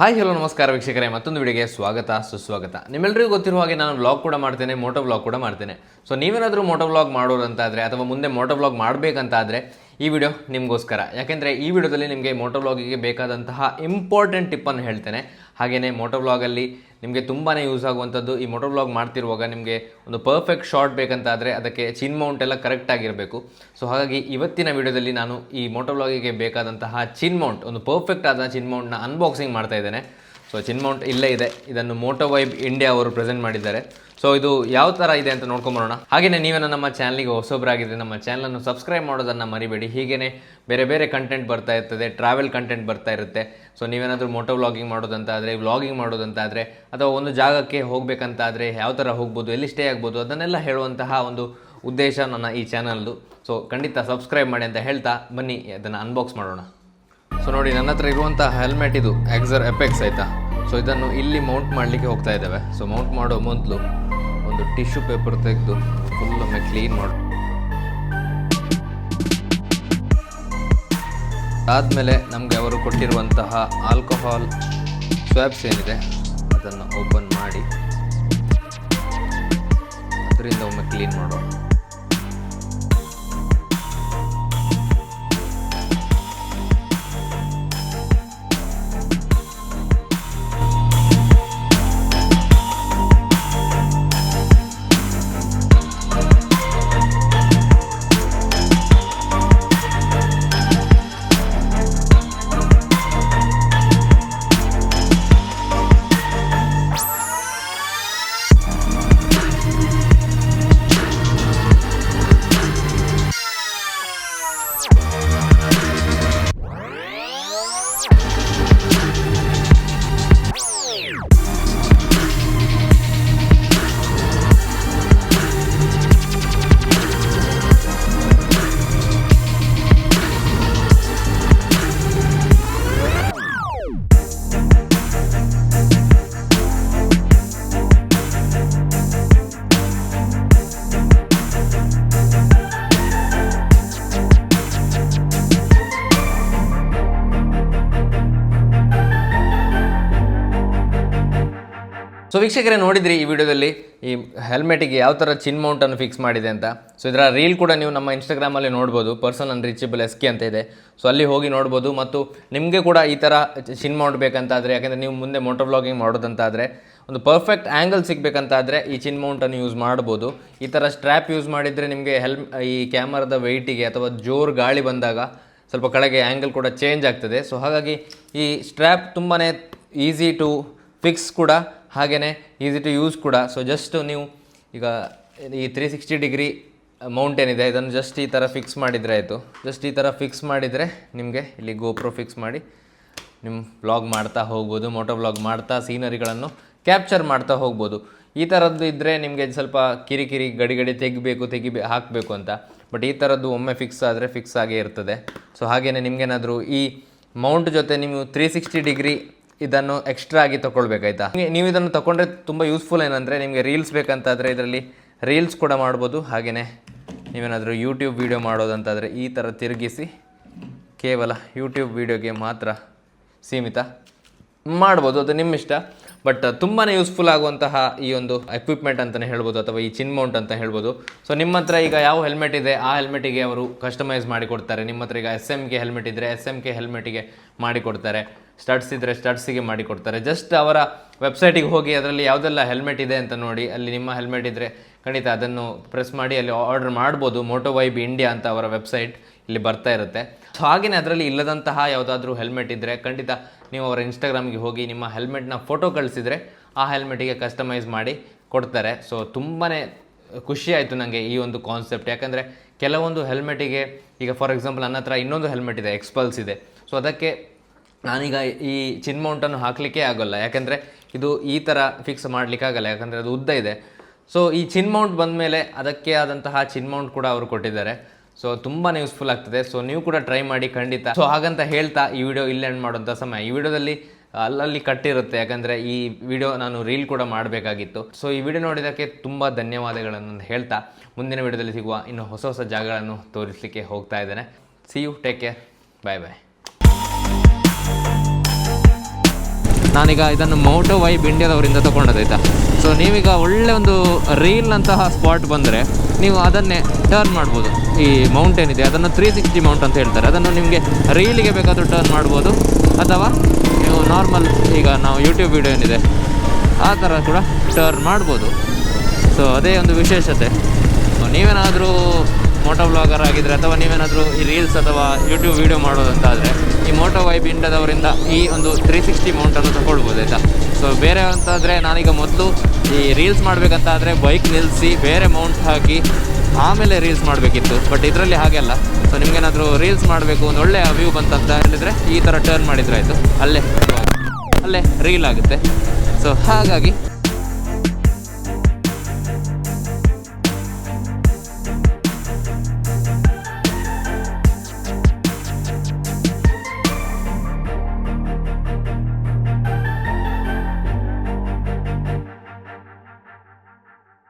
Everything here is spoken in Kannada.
ಹಾಯ್ ಹಲೋ ನಮಸ್ಕಾರ ವೀಕ್ಷಕರೇ, ಮತ್ತೊಂದು ವಿಡಿಯೋಗೆ ಸ್ವಾಗತ ಸುಸ್ವಾಗತ. ನಿಮ್ಮೆಲ್ಲರಿಗೂ ಗೊತ್ತಿರುವ ಹಾಗೆ ನಾನು ವ್ಲಾಗ್ ಕೂಡ ಮಾಡ್ತೇನೆ, ಮೋಟೋ ವ್ಲಾಗ್ ಕೂಡ ಮಾಡ್ತೇನೆ. ಸೊ ನೀವೇನಾದರೂ ಮೋಟೋ ವ್ಲಾಗ್ ಮಾಡೋದಂತಾದರೆ ಅಥವಾ ಮುಂದೆ ಮೋಟೋ ವ್ಲಾಗ್ ಮಾಡಬೇಕಂತಾದರೆ ಈ ವಿಡಿಯೋ ನಿಮಗೋಸ್ಕರ. ಯಾಕೆಂದರೆ ಈ ವಿಡಿಯೋದಲ್ಲಿ ನಿಮಗೆ ಮೋಟೋ ವ್ಲಾಗಿಗೆ ಬೇಕಾದಂತಹ ಇಂಪಾರ್ಟೆಂಟ್ ಟಿಪ್ಪನ್ನು ಹೇಳ್ತೇನೆ. ಹಾಗೆಯೇ ಮೋಟೋ ವ್ಲಾಗಲ್ಲಿ ನಿಮಗೆ ತುಂಬಾ ಯೂಸ್ ಆಗುವಂಥದ್ದು, ಈ ಮೋಟೋ ವ್ಲಾಗ್ ಮಾಡ್ತಿರುವಾಗ ನಿಮಗೆ ಒಂದು ಪರ್ಫೆಕ್ಟ್ ಶಾಟ್ ಬೇಕಂತಾದರೆ ಅದಕ್ಕೆ ಚಿನ್ ಮೌಂಟ್ ಎಲ್ಲ ಕರೆಕ್ಟ್ ಆಗಿರಬೇಕು. ಸೊ ಹಾಗಾಗಿ ಇವತ್ತಿನ ವಿಡಿಯೋದಲ್ಲಿ ನಾನು ಈ ಮೋಟೋ ವ್ಲಾಗಿಗೆ ಬೇಕಾದಂತಹ ಚಿನ್ ಮೌಂಟ್, ಒಂದು ಪರ್ಫೆಕ್ಟ್ ಆದ ಚಿನ್ ಮೌಂಟ್ನ ಅನ್ಬಾಕ್ಸಿಂಗ್ ಮಾಡ್ತಾ ಇದ್ದೇನೆ. ಸೊ ಚಿನ್ ಮೌಂಟ್ ಇಲ್ಲೇ ಇದೆ, ಇದನ್ನು ಮೋಟೋ ವೈಬ್ ಇಂಡಿಯಾ ಅವರು ಪ್ರೆಸೆಂಟ್ ಮಾಡಿದ್ದಾರೆ. ಸೊ ಇದು ಯಾವ ಥರ ಇದೆ ಅಂತ ನೋಡ್ಕೊಂಬರೋಣ. ಹಾಗೆಯೇ ನೀವೇನು ನಮ್ಮ ಚಾನಲ್ಗೆ ಹೊಸೊಬ್ಬರಾಗಿದ್ದರೆ ನಮ್ಮ ಚಾನಲನ್ನು ಸಬ್ಸ್ಕ್ರೈಬ್ ಮಾಡೋದನ್ನು ಮರಿಬೇಡಿ. ಹೀಗೇ ಬೇರೆ ಬೇರೆ ಕಂಟೆಂಟ್ ಬರ್ತಾ ಇರ್ತದೆ, ಟ್ರಾವೆಲ್ ಕಂಟೆಂಟ್ ಬರ್ತಾ ಇರುತ್ತೆ. ಸೊ ನೀವೇನಾದರೂ ಮೋಟೋ ವ್ಲಾಗಿಂಗ್ ಮಾಡೋದಂತಾದರೆ, ವ್ಲಾಗಿಂಗ್ ಮಾಡೋದಂತಾದರೆ, ಅಥವಾ ಒಂದು ಜಾಗಕ್ಕೆ ಹೋಗಬೇಕಂತಾದರೆ ಯಾವ ಥರ ಹೋಗ್ಬೋದು, ಎಲ್ಲಿ ಸ್ಟೇ ಆಗ್ಬೋದು, ಅದನ್ನೆಲ್ಲ ಹೇಳುವಂತಹ ಒಂದು ಉದ್ದೇಶ ನನ್ನ ಈ ಚಾನಲ್ದು. ಸೊ ಖಂಡಿತ ಸಬ್ಸ್ಕ್ರೈಬ್ ಮಾಡಿ ಅಂತ ಹೇಳ್ತಾ ಬನ್ನಿ ಅದನ್ನು ಅನ್ಬಾಕ್ಸ್ ಮಾಡೋಣ. ಸೊ ನೋಡಿ, ನನ್ನ ಹತ್ರ ಇರುವಂಥ ಹೆಲ್ಮೆಟ್ ಇದು ಎಕ್ಸರ್ ಎಪೆಕ್ಸ್ ಆಯಿತಾ. ಸೊ ಇದನ್ನು ಇಲ್ಲಿ ಮೌಂಟ್ ಮಾಡಲಿಕ್ಕೆ ಹೋಗ್ತಾ ಇದ್ದೇವೆ. ಸೊ ಮೌಂಟ್ ಮಾಡೋ ಮೊದಲು ಒಂದು ಟಿಶ್ಯೂ ಪೇಪರ್ ತೆಗೆದು ಫುಲ್ ಒಮ್ಮೆ ಕ್ಲೀನ್ ಮಾಡಿ ಆದಮೇಲೆ ನಮಗೆ ಅವರು ಕೊಟ್ಟಿರುವಂತಹ ಆಲ್ಕೋಹಾಲ್ ಸ್ವಾಬ್ಸ್ ಏನಿದೆ ಅದನ್ನು ಓಪನ್ ಮಾಡಿ ಅದರಿಂದ ಒಮ್ಮೆ ಕ್ಲೀನ್ ಮಾಡೋಣ. ಸೊ ವೀಕ್ಷಕರೇ, ನೋಡಿದ್ರಿ ಈ ವಿಡಿಯೋದಲ್ಲಿ ಈ ಹೆಲ್ಮೆಟಿಗೆ ಯಾವ ಥರ ಚಿನ್ ಮೌಂಟನ್ನು ಫಿಕ್ಸ್ ಮಾಡಿದೆ ಅಂತ. ಸೊ ಇದರ ರೀಲ್ ಕೂಡ ನೀವು ನಮ್ಮ ಇನ್ಸ್ಟಾಗ್ರಾಮಲ್ಲಿ ನೋಡ್ಬೋದು, ಪರ್ಸನ್ ಅನ್ರೀಚಬಲ್ SK ಅಂತ ಇದೆ. ಸೊ ಅಲ್ಲಿ ಹೋಗಿ ನೋಡ್ಬೋದು. ಮತ್ತು ನಿಮಗೆ ಕೂಡ ಈ ಥರ ಚಿನ್ ಮೌಂಟ್ ಬೇಕಂತಾದರೆ, ಯಾಕೆಂದರೆ ನೀವು ಮುಂದೆ ಮೋಟೋ ವ್ಲಾಗಿಂಗ್ ಮಾಡೋದಂತಾದರೆ, ಒಂದು ಪರ್ಫೆಕ್ಟ್ ಆ್ಯಂಗಲ್ ಸಿಗಬೇಕಂತಾದರೆ ಈ ಚಿನ್ ಮೌಂಟನ್ನು ಯೂಸ್ ಮಾಡ್ಬೋದು. ಈ ಥರ ಸ್ಟ್ರ್ಯಾಪ್ ಯೂಸ್ ಮಾಡಿದರೆ ನಿಮಗೆ ಈ ಕ್ಯಾಮರಾದ ವೆಯ್ಟಿಗೆ ಅಥವಾ ಜೋರು ಗಾಳಿ ಬಂದಾಗ ಸ್ವಲ್ಪ ಕೆಳಗೆ ಆ್ಯಂಗಲ್ ಕೂಡ ಚೇಂಜ್ ಆಗ್ತದೆ. ಸೊ ಹಾಗಾಗಿ ಈ ಸ್ಟ್ರ್ಯಾಪ್ ತುಂಬಾ ಈಸಿ ಟು ಫಿಕ್ಸ್ ಕೂಡ, ಹಾಗೆಯೇ ಈಸಿ ಟು ಯೂಸ್ ಕೂಡ. ಸೊ ಜಸ್ಟ್ ನೀವು ಈಗ ಈ 360 ಡಿಗ್ರಿ ಮೌಂಟ್ ಏನಿದೆ ಇದನ್ನು ಜಸ್ಟ್ ಈ ಥರ ಫಿಕ್ಸ್ ಮಾಡಿದರೆ ಆಯಿತು. ಜಸ್ಟ್ ಈ ಥರ ಫಿಕ್ಸ್ ಮಾಡಿದರೆ ನಿಮಗೆ ಇಲ್ಲಿ ಗೋಪ್ರೋ ಫಿಕ್ಸ್ ಮಾಡಿ ನಿಮ್ಮ ವ್ಲಾಗ್ ಮಾಡ್ತಾ ಹೋಗ್ಬೋದು, ಮೋಟೋ ವ್ಲಾಗ್ ಮಾಡ್ತಾ ಸೀನರಿಗಳನ್ನು ಕ್ಯಾಪ್ಚರ್ ಮಾಡ್ತಾ ಹೋಗ್ಬೋದು. ಈ ಥರದ್ದು ಇದ್ದರೆ ನಿಮಗೆ ಸ್ವಲ್ಪ ಕಿರಿಕಿರಿ ಗಡಿ ಹಾಕಬೇಕು ಅಂತ. ಬಟ್ ಈ ಥರದ್ದು ಒಮ್ಮೆ ಫಿಕ್ಸ್ ಆದರೆ ಫಿಕ್ಸ್ ಆಗೇ ಇರ್ತದೆ. ಸೊ ಹಾಗೆಯೇ ನಿಮಗೇನಾದರೂ ಈ ಮೌಂಟ್ ಜೊತೆ ನೀವು 360 ಡಿಗ್ರಿ ಇದನ್ನು ಎಕ್ಸ್ಟ್ರಾ ಆಗಿ ತೊಗೊಳ್ಬೇಕಾಯ್ತಾ. ನೀವು ಇದನ್ನು ತೊಗೊಂಡ್ರೆ ತುಂಬ ಯೂಸ್ಫುಲ್ ಏನಂದರೆ, ನಿಮಗೆ ರೀಲ್ಸ್ ಬೇಕಂತಾದರೆ ಇದರಲ್ಲಿ ರೀಲ್ಸ್ ಕೂಡ ಮಾಡ್ಬೋದು. ಹಾಗೆಯೇ ನೀವೇನಾದರೂ ಯೂಟ್ಯೂಬ್ ವೀಡಿಯೋ ಮಾಡೋದಂತಾದರೆ ಈ ಥರ ತಿರುಗಿಸಿ ಕೇವಲ ಯೂಟ್ಯೂಬ್ ವೀಡಿಯೋಗೆ ಮಾತ್ರ ಸೀಮಿತ ಮಾಡ್ಬೋದು, ಅದು ನಿಮ್ಮ ಇಷ್ಟ. ಬಟ್ ತುಂಬಾ ಯೂಸ್ಫುಲ್ ಆಗುವಂತಹ ಈ ಒಂದು ಎಕ್ವಿಪ್ಮೆಂಟ್ ಅಂತಲೇ ಹೇಳ್ಬೋದು, ಅಥವಾ ಈ ಚಿನ್ ಮೌಂಟ್ ಅಂತ ಹೇಳ್ಬೋದು. ಸೊ ನಿಮ್ಮ ಹತ್ರ ಈಗ ಯಾವ ಹೆಲ್ಮೆಟ್ ಇದೆ ಆ ಹೆಲ್ಮೆಟಿಗೆ ಅವರು ಕಸ್ಟಮೈಸ್ ಮಾಡಿಕೊಡ್ತಾರೆ. ನಿಮ್ಮ ಹತ್ರ ಈಗ SMK ಹೆಲ್ಮೆಟ್ ಇದ್ದರೆ SMK ಹೆಲ್ಮೆಟಿಗೆ ಮಾಡಿಕೊಡ್ತಾರೆ, ಸ್ಟಡ್ಸ್ ಇದ್ದರೆ ಸ್ಟಡ್ಸಿಗೆ ಮಾಡಿಕೊಡ್ತಾರೆ. ಜಸ್ಟ್ ಅವರ ವೆಬ್ಸೈಟಿಗೆ ಹೋಗಿ ಅದರಲ್ಲಿ ಯಾವುದೆಲ್ಲ ಹೆಲ್ಮೆಟ್ ಇದೆ ಅಂತ ನೋಡಿ, ಅಲ್ಲಿ ನಿಮ್ಮ ಹೆಲ್ಮೆಟ್ ಇದ್ದರೆ ಖಂಡಿತ ಅದನ್ನು ಪ್ರೆಸ್ ಮಾಡಿ ಅಲ್ಲಿ ಆರ್ಡರ್ ಮಾಡ್ಬೋದು. ಮೋಟೋ ವೈಬ್ ಇಂಡಿಯಾ ಅಂತ ಅವರ ವೆಬ್ಸೈಟ್ ಇಲ್ಲಿ ಬರ್ತಾ ಇರುತ್ತೆ. ಸೊ ಹಾಗೆಯೇ ಅದರಲ್ಲಿ ಇಲ್ಲದಂತಹ ಯಾವುದಾದ್ರೂ ಹೆಲ್ಮೆಟ್ ಇದ್ದರೆ ಖಂಡಿತ ನೀವು ಅವರ ಇನ್ಸ್ಟಾಗ್ರಾಮ್ಗೆ ಹೋಗಿ ನಿಮ್ಮ ಹೆಲ್ಮೆಟ್ನ ಫೋಟೋ ಕಳಿಸಿದರೆ ಆ ಹೆಲ್ಮೆಟಿಗೆ ಕಸ್ಟಮೈಸ್ ಮಾಡಿ ಕೊಡ್ತಾರೆ. ಸೊ ತುಂಬಾ ಖುಷಿ ಆಯಿತು ನನಗೆ ಈ ಒಂದು ಕಾನ್ಸೆಪ್ಟ್. ಯಾಕಂದರೆ ಕೆಲವೊಂದು ಹೆಲ್ಮೆಟಿಗೆ ಈಗ ಫಾರ್ ಎಕ್ಸಾಂಪಲ್ ನನ್ನ ಹತ್ರ ಇನ್ನೊಂದು ಹೆಲ್ಮೆಟ್ ಇದೆ, ಎಕ್ಸ್ಪಲ್ಸ್ ಇದೆ. ಸೊ ಅದಕ್ಕೆ ನಾನೀಗ ಈ ಚಿನ್ ಮೌಂಟನ್ನು ಹಾಕಲಿಕ್ಕೆ ಆಗೋಲ್ಲ, ಯಾಕೆಂದರೆ ಇದು ಈ ಥರ ಫಿಕ್ಸ್ ಮಾಡಲಿಕ್ಕಾಗಲ್ಲ, ಯಾಕಂದರೆ ಅದು ಉದ್ದ ಇದೆ. ಸೊ ಈ ಚಿನ್ ಮೌಂಟ್ ಬಂದ ಮೇಲೆ ಅದಕ್ಕೆ ಆದಂತಹ ಚಿನ್ ಮೌಂಟ್ ಕೂಡ ಅವರು ಕೊಟ್ಟಿದ್ದಾರೆ. ಸೊ ತುಂಬಾ ಯೂಸ್ಫುಲ್ ಆಗ್ತದೆ. ಸೊ ನೀವು ಕೂಡ ಟ್ರೈ ಮಾಡಿ ಖಂಡಿತ. ಸೊ ಹಾಗಂತ ಹೇಳ್ತಾ ಈ ವಿಡಿಯೋ ಇಲ್ಲಿ ಎಂಡ್ ಮಾಡುವಂಥ ಸಮಯ. ಈ ವಿಡಿಯೋದಲ್ಲಿ ಅಲ್ಲಲ್ಲಿ ಕಟ್ಟಿರುತ್ತೆ, ಯಾಕಂದರೆ ಈ ವಿಡಿಯೋ ನಾನು ರೀಲ್ ಕೂಡ ಮಾಡಬೇಕಾಗಿತ್ತು. ಸೊ ಈ ವಿಡಿಯೋ ನೋಡಿದ್ದಕ್ಕೆ ತುಂಬ ಧನ್ಯವಾದಗಳನ್ನು ಹೇಳ್ತಾ ಮುಂದಿನ ವಿಡಿಯೋದಲ್ಲಿ ಸಿಗುವ ಇನ್ನು ಹೊಸ ಹೊಸ ಜಾಗಗಳನ್ನು ತೋರಿಸಲಿಕ್ಕೆ ಹೋಗ್ತಾ ಇದ್ದೇನೆ. ಸಿ ಯು, ಟೇಕ್ ಕೇರ್, ಬಾಯ್ ಬಾಯ್. ನಾನೀಗ ಇದನ್ನು ಮೋಟೋ ವೈಬ್ ಇಂಡಿಯಾದವರಿಂದ ತೊಗೊಂಡದಾಯ್ತಾ. ಸೊ ನೀವೀಗ ಒಳ್ಳೆ ಒಂದು ರೀಲ್ನಂತಹ ಸ್ಪಾಟ್ ಬಂದರೆ ನೀವು ಅದನ್ನೇ ಟರ್ನ್ ಮಾಡ್ಬೋದು. ಈ ಮೌಂಟೇನ್ ಇದೆ ಅದನ್ನು 360 ಮೌಂಟ್ ಅಂತ ಹೇಳ್ತಾರೆ. ಅದನ್ನು ನಿಮಗೆ ರೀಲಿಗೆ ಬೇಕಾದರೂ ಟರ್ನ್ ಮಾಡ್ಬೋದು, ಅಥವಾ ನೀವು ನಾರ್ಮಲ್ ಈಗ ನಾವು ಯೂಟ್ಯೂಬ್ ವೀಡಿಯೋ ಏನಿದೆ ಆ ಥರ ಕೂಡ ಟರ್ನ್ ಮಾಡ್ಬೋದು. ಸೊ ಅದೇ ಒಂದು ವಿಶೇಷತೆ. ನೀವೇನಾದರೂ ಮೋಟೋ ವ್ಲಾಗರ್ ಆಗಿದ್ದರೆ ಅಥವಾ ನೀವೇನಾದರೂ ಈ ರೀಲ್ಸ್ ಅಥವಾ ಯೂಟ್ಯೂಬ್ ವೀಡಿಯೋ ಮಾಡೋದಂತಾದರೆ ಈ ಮೋಟೋ ವೈಬ್ ಇಂಡಿಯಾದವರಿಂದ ಈ ಒಂದು 360 ಮೌಂಟನ್ನು ತಗೊಳ್ಬೋದು ಆಯಿತಾ. ಸೊ ಬೇರೆ ಅಂತಾದರೆ ನಾನೀಗ ಮೊದಲು ಈ ರೀಲ್ಸ್ ಮಾಡಬೇಕಂತಾದರೆ ಬೈಕ್ ನಿಲ್ಲಿಸಿ ಬೇರೆ ಮೌಂಟ್ ಹಾಕಿ ಆಮೇಲೆ ರೀಲ್ಸ್ ಮಾಡಬೇಕಿತ್ತು. ಬಟ್ ಇದರಲ್ಲಿ ಹಾಗೆಲ್ಲ. ಸೊ ನಿಮಗೇನಾದರೂ ರೀಲ್ಸ್ ಮಾಡಬೇಕು ಒಂದು ಒಳ್ಳೆಯ ವ್ಯೂ ಬಂತಂತ ಹೇಳಿದರೆ ಈ ಥರ ಟರ್ನ್ ಮಾಡಿದರೆ ಆಯಿತು, ಅಲ್ಲೇ ರೀಲ್ ಆಗುತ್ತೆ. ಸೊ ಹಾಗಾಗಿ